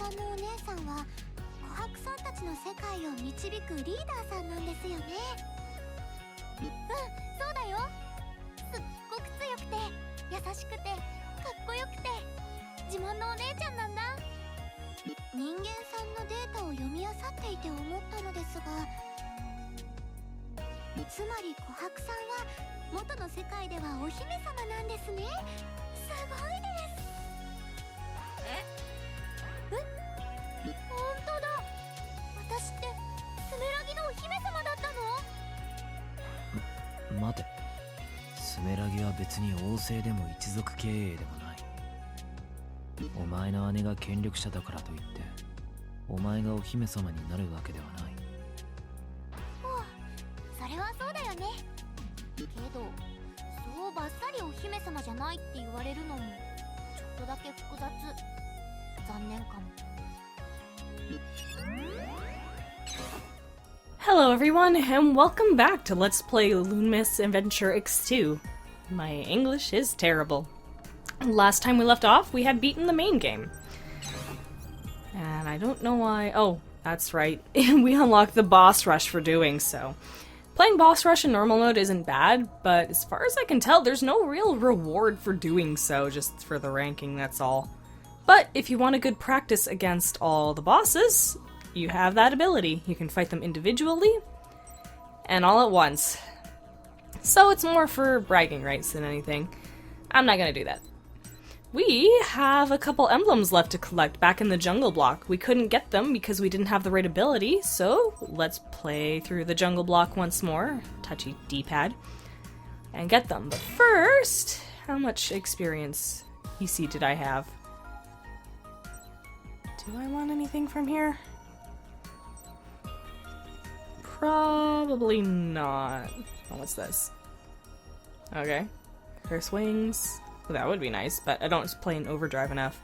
さんのお姉さんは琥珀さんたちの世界を導くリーダーさんなんですよね。そうだよ。すっごく強くて優しくてかっこよくて自慢のお姉ちゃんなんだ。人間さんのデータを読み漁っていて思ったのですが、つまり琥珀さんは元の世界ではお姫様なんですね。すごいです。本当だ。私ってスメラギのお姫様だったの？待て、スメラギは別に王政でも一族経営でもない。お前の姉が権力者だからといってお前がお姫様になるわけではない。それはそうだよね。けどそうバッサリお姫様じゃないって言われるのもちょっとだけ複雑。残念かも。Hello everyone, and welcome back to Let's Play Luminous Avenger X2. My English is terrible. Last time we left off, we had beaten the main game. And I don't know why... Oh, that's right. We unlocked the boss rush for doing so. Playing boss rush in normal mode isn't bad, but as far as I can tell, there's no real reward for doing so, just for the ranking, that's all. But if you want a good practice against all the bosses, you have that ability. You can fight them individually and all at once. So it's more for bragging rights than anything. I'm not gonna do that. We have a couple emblems left to collect back in the jungle block. We couldn't get them because we didn't have the right ability, so let's play through the jungle block once more, touchy D-pad, and get them. But first, how much experience, you see, did I have? Do I want anything from here? Probably not. Oh, what's this? Okay. Curse wings. Well, that would be nice, but I don't play in overdrive enough.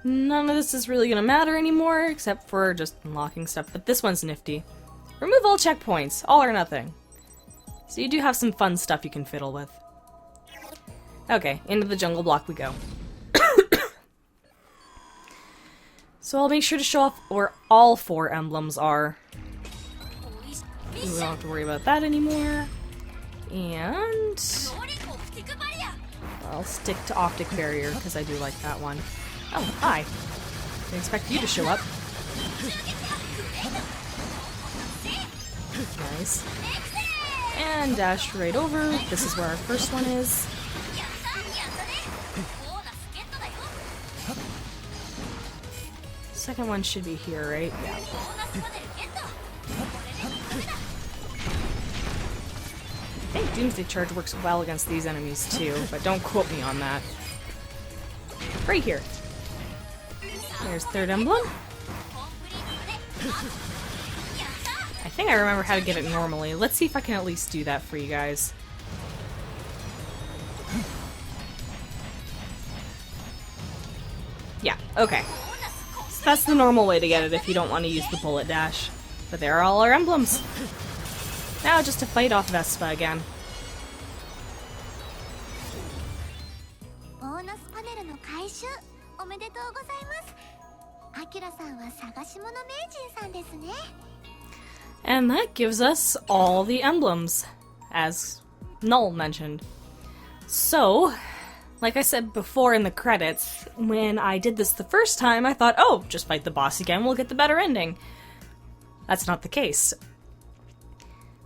None of this is really gonna matter anymore, except for just unlocking stuff, but this one's nifty. Remove all checkpoints, all or nothing. So you do have some fun stuff you can fiddle with. Okay, into the jungle block we go. So I'll make sure to show off where all 4 emblems are. We don't have to worry about that anymore. And I'll stick to Optic Barrier because I do like that one. Oh, hi. Didn't expect you to show up. Nice. And dash right over. This is where our first one is. Second one should be here, right? Yeah. I think Doomsday Charge works well against these enemies too, but don't quote me on that. Right here. There's third emblem. I think I remember how to get it normally. Let's see if I can at least do that for you guys. Yeah, okay. So that's the normal way to get it if you don't want to use the bullet dash. But there are all our emblems. Now just to fight off Vespa again. And that gives us all the emblems, as Null mentioned. So, like I said before in the credits, when I did this the first time, I thought, oh, just fight the boss again, we'll get the better ending. That's not the case.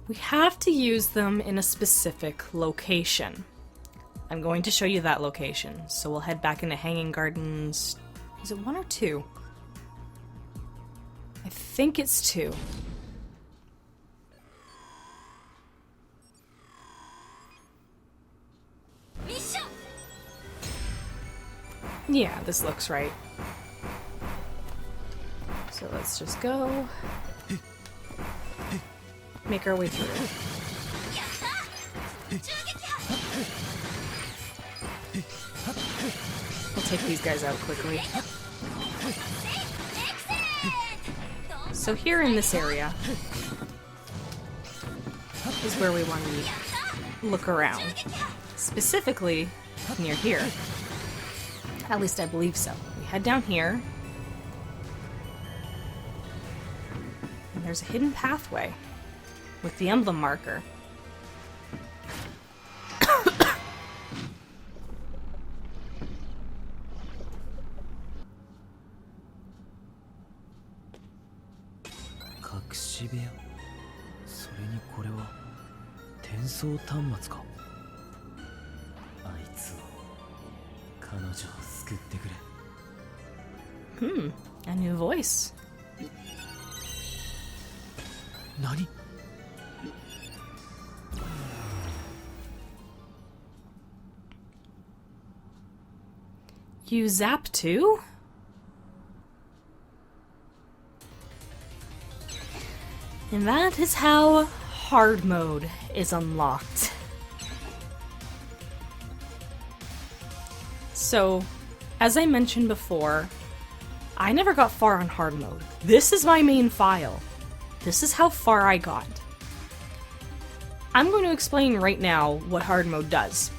We have to use them in a specific location. I'm going to show you that location, so we'll head back into Hanging Gardens. Is it 1 or 2? I think it's 2. Yeah, this looks right. So let's just go. Make our way through. We'll take these guys out quickly. So here in this area is where we want to look around. Specifically, near here. At least I believe so. We head down here. And there's a hidden pathway with the emblem marker. A new voice. Nani? You zap too? And that is how hard mode is unlocked. So, as I mentioned before, I never got far on hard mode. This is my main file. This is how far I got. I'm going to explain right now what hard mode does.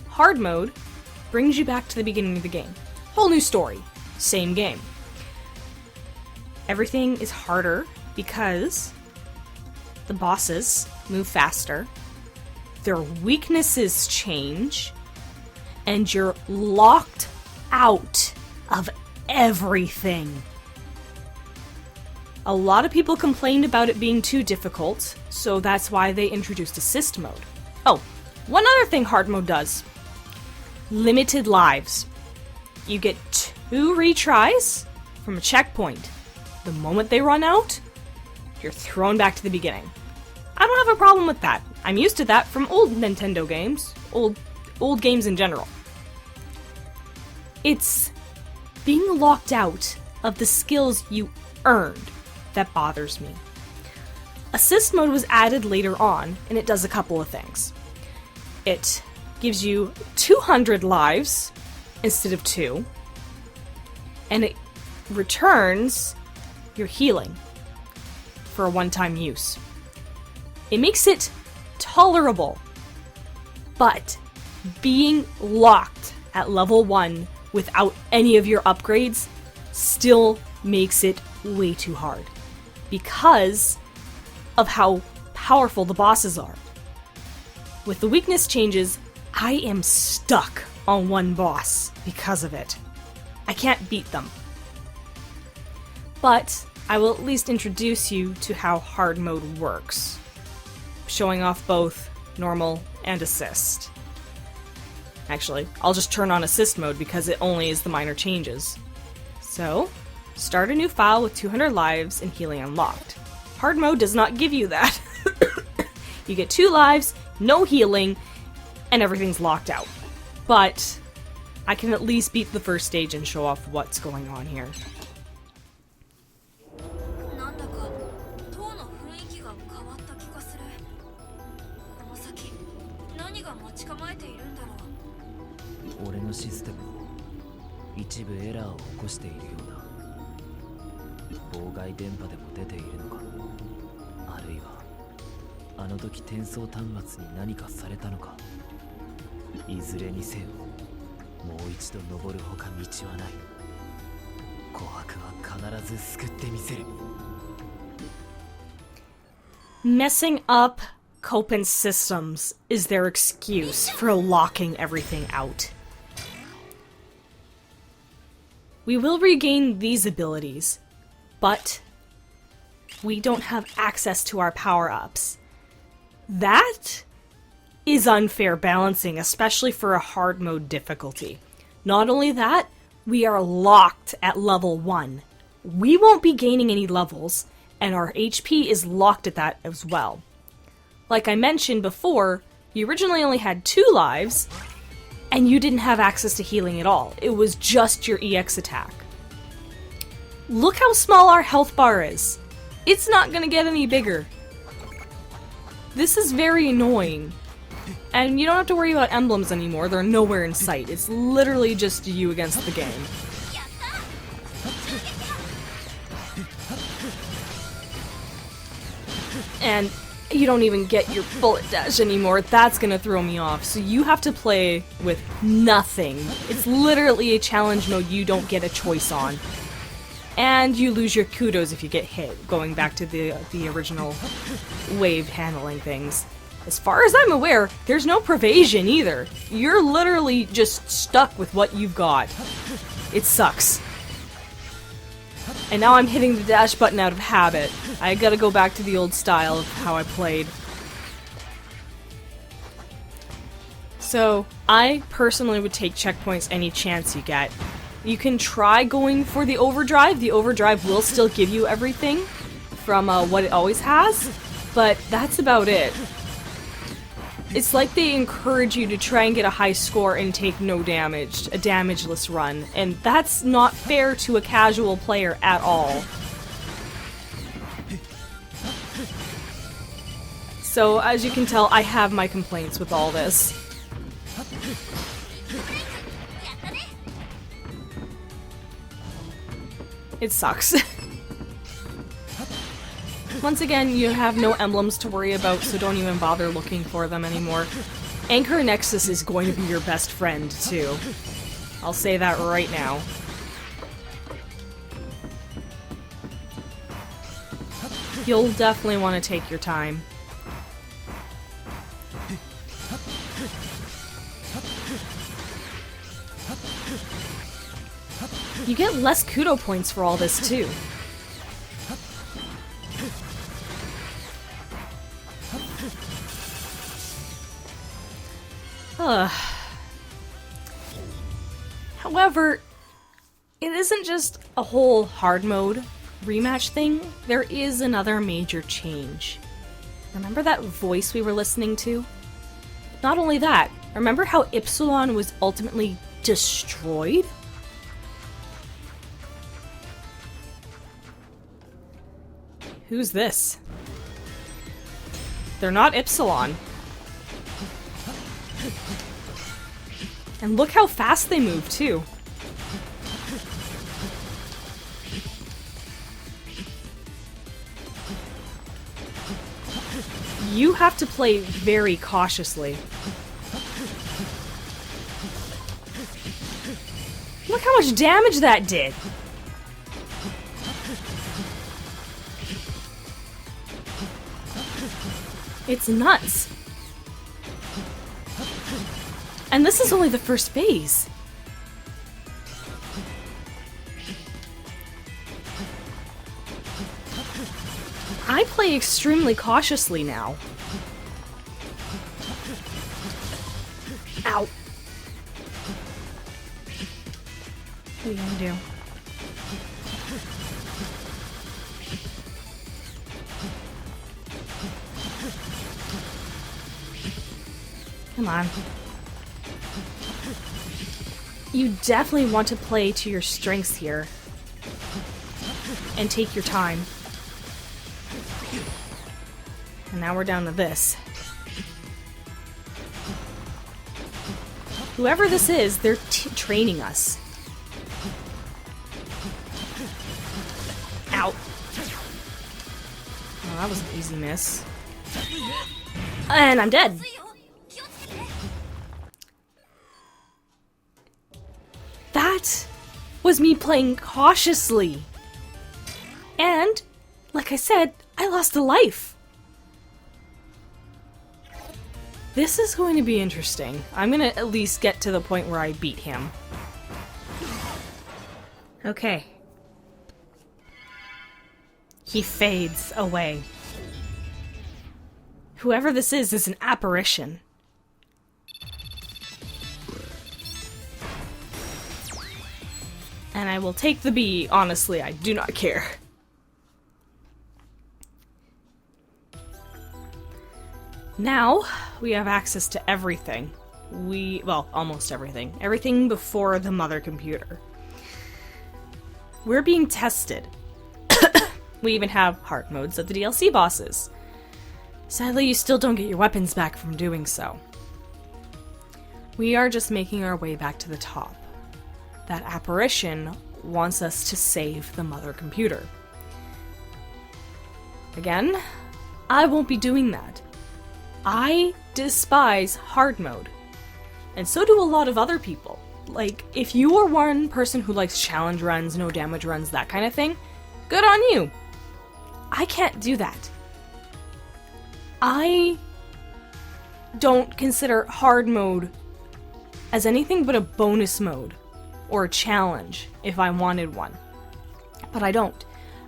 Hard mode brings you back to the beginning of the game. Whole new story, same game. Everything is harder because the bosses move faster, their weaknesses change, and you're locked out of everything. A lot of people complained about it being too difficult, so that's why they introduced assist mode. Oh, one other thing hard mode does. Limited lives. You get 2 retries from a checkpoint. The moment they run out, you're thrown back to the beginning. I don't have a problem with that. I'm used to that from old Nintendo games, old games in general. It's being locked out of the skills you earned that bothers me. Assist mode was added later on, and it does a couple of things. It gives you 200 lives instead of 2, and it returns your healing for a one-time use. It makes it tolerable, but being locked at level 1 without any of your upgrades still makes it way too hard because of how powerful the bosses are. With the weakness changes, I am stuck on one boss because of it. I can't beat them. But I will at least introduce you to how hard mode works, showing off both normal and assist. Actually, I'll just turn on assist mode because it only is the minor changes. So, start a new file with 200 lives and healing unlocked. Hard mode does not give you that. You get 2 lives, no healing, and everything's locked out. But I can at least beat the first stage and show off what's going on here. Messing up Copen's systems is their excuse for locking everything out. We will regain these abilities, but we don't have access to our power-ups. That is unfair balancing, especially for a hard mode difficulty. Not only that, we are locked at level 1. We won't be gaining any levels, and our HP is locked at that as well. Like I mentioned before, you originally only had 2 lives, and you didn't have access to healing at all. It was just your EX attack. Look how small our health bar is. It's not gonna get any bigger. This is very annoying. And you don't have to worry about emblems anymore, they're nowhere in sight. It's literally just you against the game. And you don't even get your bullet dash anymore. That's gonna throw me off. So you have to play with nothing. It's literally a challenge mode you don't get a choice on. And you lose your kudos if you get hit, going back to the original wave handling things. As far as I'm aware, there's no provision either. You're literally just stuck with what you've got. It sucks. And now I'm hitting the dash button out of habit. I gotta go back to the old style of how I played. So, I personally would take checkpoints any chance you get. You can try going for the overdrive. The overdrive will still give you everything from what it always has, but that's about it. It's like they encourage you to try and get a high score and take no damage, a damageless run, and that's not fair to a casual player at all. So, as you can tell, I have my complaints with all this. It sucks. Once again, you have no emblems to worry about, so don't even bother looking for them anymore. Anchor Nexus is going to be your best friend, too. I'll say that right now. You'll definitely want to take your time. You get less kudo points for all this, too. However, it isn't just a whole hard mode rematch thing. There is another major change. Remember that voice we were listening to? Not only that, remember how Ipsilon was ultimately destroyed? Who's this? They're not Ipsilon. And look how fast they move, too. You have to play very cautiously. Look how much damage that did! It's nuts. And this is only the first phase. I play extremely cautiously now. Ow. What are you gonna do? Come on. You definitely want to play to your strengths here. And take your time. And now we're down to this. Whoever this is, they're training us. Ow. Oh, that was an easy miss. And I'm dead. That was me playing cautiously. And, like I said, I lost a life. This is going to be interesting. I'm gonna at least get to the point where I beat him. Okay. He fades away. Whoever this is an apparition. And I will take the B, honestly, I do not care. Now, we have access to everything. Well, almost everything. Everything before the mother computer. We're being tested. We even have hard modes of the DLC bosses. Sadly, you still don't get your weapons back from doing so. We are just making our way back to the top. That apparition wants us to save the mother computer. Again, I won't be doing that. I despise hard mode. And so do a lot of other people. Like, if you are one person who likes challenge runs, no damage runs, that kind of thing, good on you. I can't do that. I don't consider hard mode as anything but a bonus mode or a challenge if I wanted one. But I don't.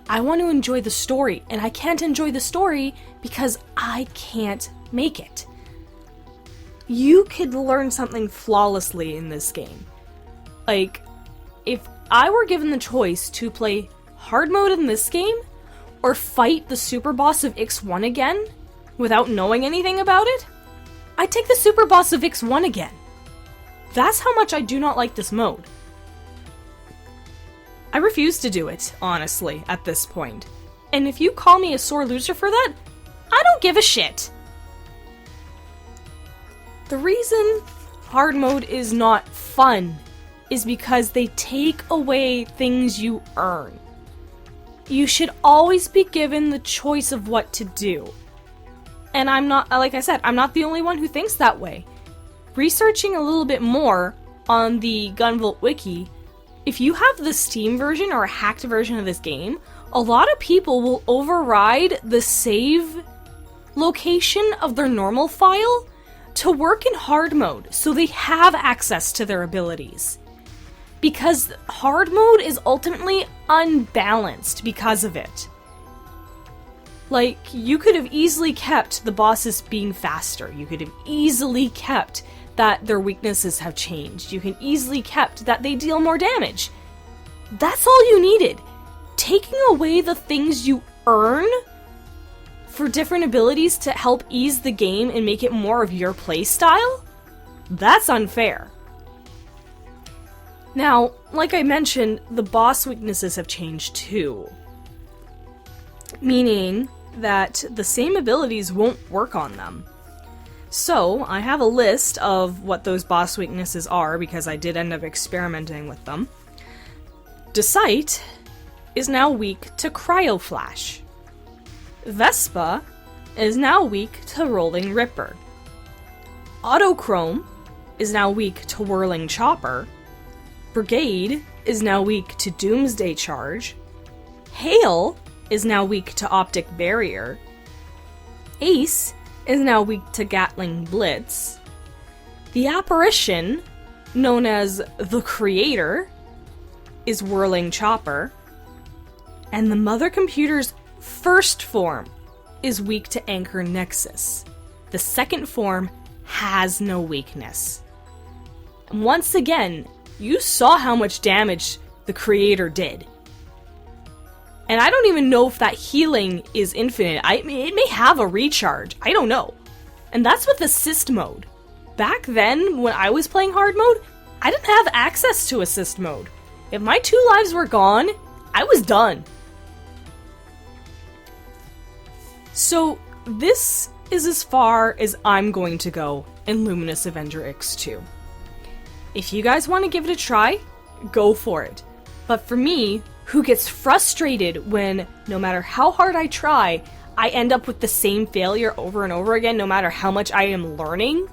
I want to enjoy the story, and I can't enjoy the story because I can't make it. You could learn something flawlessly in this game. Like, if I were given the choice to play hard mode in this game, or fight the super boss of X1 again, without knowing anything about it, I'd take the super boss of X1 again. That's how much I do not like this mode. I refuse to do it, honestly, at this point. And if you call me a sore loser for that, I don't give a shit. The reason hard mode is not fun is because they take away things you earn. You should always be given the choice of what to do. And I'm not, like I said, I'm not the only one who thinks that way. Researching a little bit more on the Gunvolt wiki, if you have the Steam version or a hacked version of this game, a lot of people will override the save location of their normal file to work in hard mode, so they have access to their abilities. Because hard mode is ultimately unbalanced because of it. Like, you could have easily kept the bosses being faster. You could have easily kept that their weaknesses have changed. You can easily kept that they deal more damage. That's all you needed. Taking away the things you earn for different abilities to help ease the game and make it more of your playstyle? That's unfair. Now, like I mentioned, the boss weaknesses have changed too. Meaning that the same abilities won't work on them. So, I have a list of what those boss weaknesses are because I did end up experimenting with them. Decite is now weak to Cryo Flash. Vespa is now weak to Rolling Ripper. Autochrome is now weak to Whirling Chopper. Brigade is now weak to Doomsday Charge. Hail is now weak to Optic Barrier. Ace is now weak to Gatling Blitz. The Apparition, known as the Creator, is Whirling Chopper. And the Mother Computer's first form is weak to Anchor Nexus. The second form has no weakness. And once again, you saw how much damage the Creator did. And I don't even know if that healing is infinite. It may have a recharge. I don't know. And that's with assist mode. Back then, when I was playing hard mode, I didn't have access to assist mode. If my 2 lives were gone, I was done. So, this is as far as I'm going to go in Luminous Avenger X2. If you guys want to give it a try, go for it. But for me, who gets frustrated when, no matter how hard I try, I end up with the same failure over and over again, no matter how much I am learning,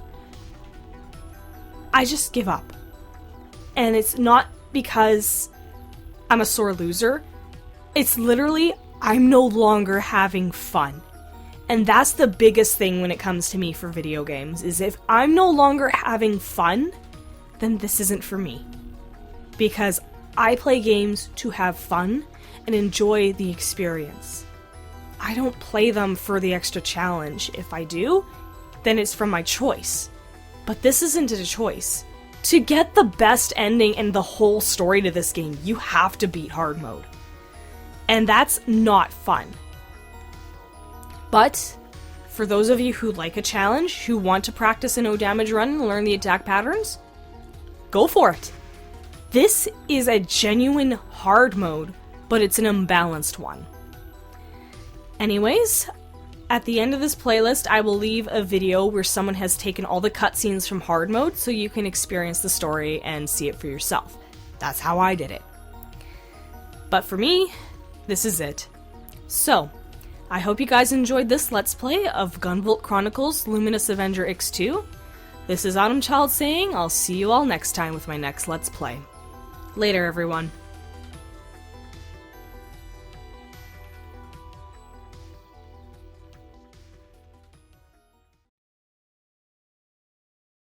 I just give up. And it's not because I'm a sore loser. It's literally, I'm no longer having fun. And that's the biggest thing when it comes to me for video games, is if I'm no longer having fun, then this isn't for me. Because I play games to have fun and enjoy the experience. I don't play them for the extra challenge. If I do, then it's from my choice. But this isn't a choice. To get the best ending and the whole story to this game, you have to beat hard mode. And that's not fun. But for those of you who like a challenge, who want to practice a no damage run and learn the attack patterns, go for it. This is a genuine hard mode, but it's an imbalanced one. Anyways, at the end of this playlist, I will leave a video where someone has taken all the cutscenes from hard mode so you can experience the story and see it for yourself. That's how I did it. But for me, this is it. So, I hope you guys enjoyed this Let's Play of Gunvolt Chronicles Luminous Avenger X2. This is Autumn Child saying I'll see you all next time with my next Let's Play. Later, everyone.